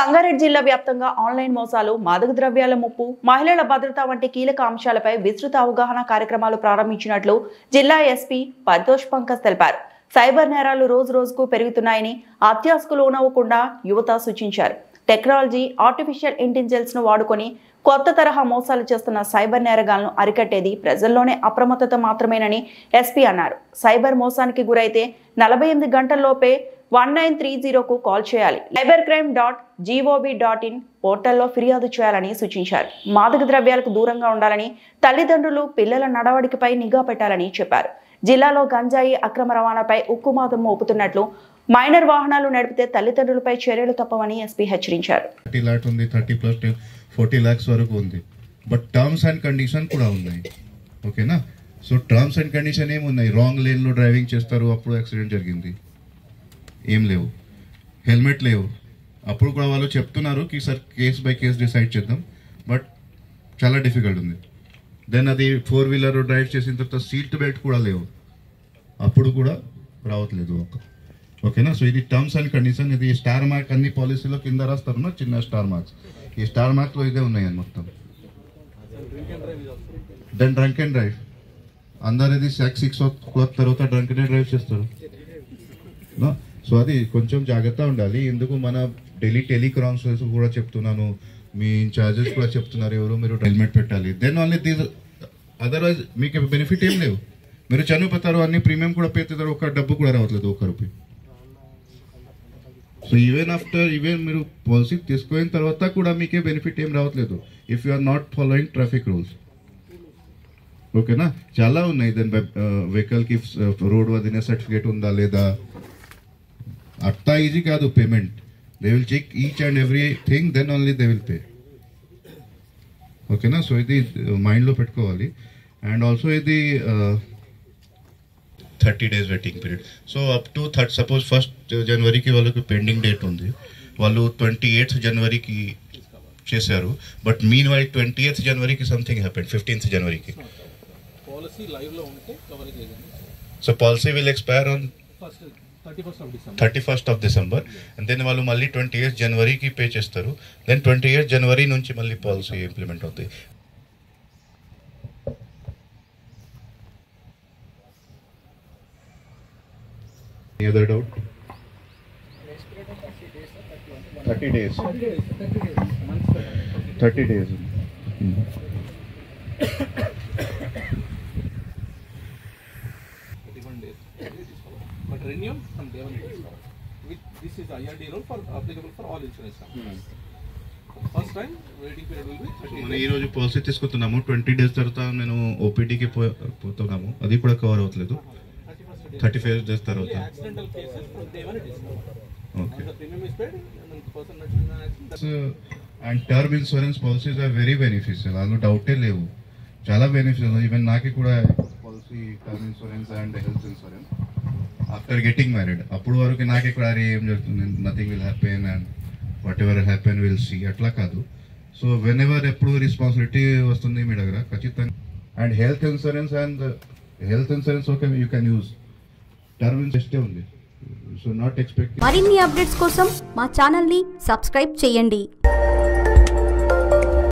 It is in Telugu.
సంగారెడ్డి జిల్లా వ్యాప్తంగా ఆన్లైన్ మోసాలు, మాదక ద్రవ్యాల ముప్పు, మహిళల భద్రత వంటి కీలక అంశాలపై విస్తృత అవగాహన కార్యక్రమాలు ప్రారంభించినట్లు జిల్లా ఎస్పీ పరితోష్ పంకజ్ తెలిపారు. సైబర్ నేరాలు రోజు రోజుకు పెరుగుతున్నాయని, అత్యాశకు లోనవ్వకుండా యువత సూచించారు. టెక్నాలజీ, ఆర్టిఫిషియల్ ఇంటెలిజెన్స్ ను వాడుకొని కొత్త తరహా మోసాలు చేస్తున్న సైబర్ నేరగాళ్లను అరికట్టేది ప్రజల్లోనే అప్రమత్తత మాత్రమేనని ఎస్పీ అన్నారు. సైబర్ మోసానికి గురైతే 48 గంటల్లోపే 1930కు కాల్ చేయాలి. cybercrime.gov.in పోర్టల్లో ఫిర్యాదు చేయాలని సూచించారు. మాదక ద్రవ్యాలకు దూరంగా ఉండాలని, తల్లిదండ్రులు పిల్లల నడవడికపై నిఘా పెట్టాలని చెప్పారు. జిల్లాలో గంజాయి అక్రమ రవాణాపై ఉక్కుమాదం మోపుతున్నట్లు, మైనర్ వాహనాలు నడిపితే తల్లిదండ్రులపై చర్యలు తప్పవని ఎస్పీ హెచ్చరించారు. 30 lakhs ఉంది, 30 plus 40 lakhs వరకు ఉంది. బట్ టర్మ్స్ అండ్ కండిషన్ కూడా ఉన్నాయి. ఓకేనా? సో టర్మ్స్ అండ్ కండిషన్ ఏమున్నాయి? రాంగ్ లేన్లో డ్రైవింగ్ చేస్తారు, అప్పుడు యాక్సిడెంట్ జరిగింది, ఏం లేవు. హెల్మెట్ లేవు, అప్పుడు కూడా వాళ్ళు చెప్తున్నారు కి sir case by case decide చేద్దాం, బట్ చాలా డిఫికల్ట్ ఉంది. దెన్ అది 4-wheeler డ్రైవ్ చేసిన తర్వాత సీట్ బెల్ట్ కూడా లేవు, అప్పుడు కూడా రావట్లేదు. ఓకేనా? సో ఇది టర్మ్స్ అండ్ కండిషన్. ఇది స్టార్ మార్క్ అన్ని పాలసీలో కింద రాస్తారు నా, చిన్న స్టార్ మార్క్స్. ఈ స్టార్ మార్క్లో ఇదే ఉన్నాయి అని మొత్తం. దెన్ డ్రంక్ అండ్ డ్రైవ్, అందరు ఇది 6 o'clock తర్వాత డ్రంక్ అండ్ డ్రైవ్ చేస్తారు. సో అది కొంచెం జాగ్రత్త ఉండాలి. ఎందుకు మన ఢిల్లీ టెలికాన్ఫరెన్స్ కూడా చెప్తున్నాను, మీ ఇన్ఛార్జెస్ కూడా చెప్తున్నారు ఎవరు, మీరు హెల్మెట్ పెట్టాలి. దెన్ ఓన్లీ దీస్, అదర్వైజ్ మీకు బెనిఫిట్ ఏం లేవు. మీరు చనిపోతారు, అన్ని ప్రీమియం కూడా పేతారు, ఒక డబ్బు కూడా రావట్లేదు, ₹1. సో ఈవెన్ మీరు పాలసీ తీసుకున్న తర్వాత కూడా మీకే బెనిఫిట్ ఏం రావట్లేదు if you are not following traffic rules. ఓకేనా? చాలా ఉన్నాయి. దెన్ వెహికల్కి రోడ్ వదిలే సర్టిఫికేట్ ఉందా లేదా, అట్లా ఈజీ కాదు payment. They will check each and every thing, then only they will pay. ఓకేనా? సో ఇది మైండ్లో పెట్టుకోవాలి. అండ్ ఆల్సో ఇది 30 days waiting period. So up to suppose 1st Januaryకి వాళ్ళకి పెండింగ్ డేట్ ఉంది, వాళ్ళు 28th Januaryకి చేశారు. బట్ మీన్ వైల్ 20th Januaryకి సంథింగ్ హ్యాపెండ్, 15th Januaryకి. So policy will expire on 31st of December, and then వాళ్ళు మళ్ళీ 28th Januaryకి పే చేస్తారు. దెన్ 28th January నుంచి మళ్ళీ పాలసీ ఇంప్లిమెంట్ అవుతాయి. Any other doubt? 30 days. 30 days. But renewal from day 1 it is covered. This is IRD rule for applicable for all insurance companies. First time waiting period will be 30 days. మనం ఈ రోజు పాలసీ తీసుకుంటున్నాము, 20 days తర్వాత నేను ఓపీడీకి పోతున్నాము, అది కూడా కవర్ అవ్వట్లేదు. 35 days తర్వాత accidental cases from day 1 it is covered. Okay. The premium is paid and the person that is in an accident. And term insurance policies are very beneficial. అందులో డౌటే లేవు, చాలా బెనిఫిషియల్. ఈవెన్ నాకు కూడా policy term insurance and health insurance after getting married. అప్పుడు వరకు నాకు ఇక్కడ ఏం జరుగుతుంది, nothing will happen and whatever happen will see, అట్లా కాదు. సో వెన్ ఎవర్ ఎప్పుడు రెస్పాన్సిబిలిటీ వస్తుంది మీ దగ్గర ఖచ్చితంగా. And health insurance okay, you can use. Term insurance ఉంది. So not expect. మరిన్ని అప్డేట్స్ కోసం మా ఛానల్ని సబ్స్క్రైబ్ చేయండి.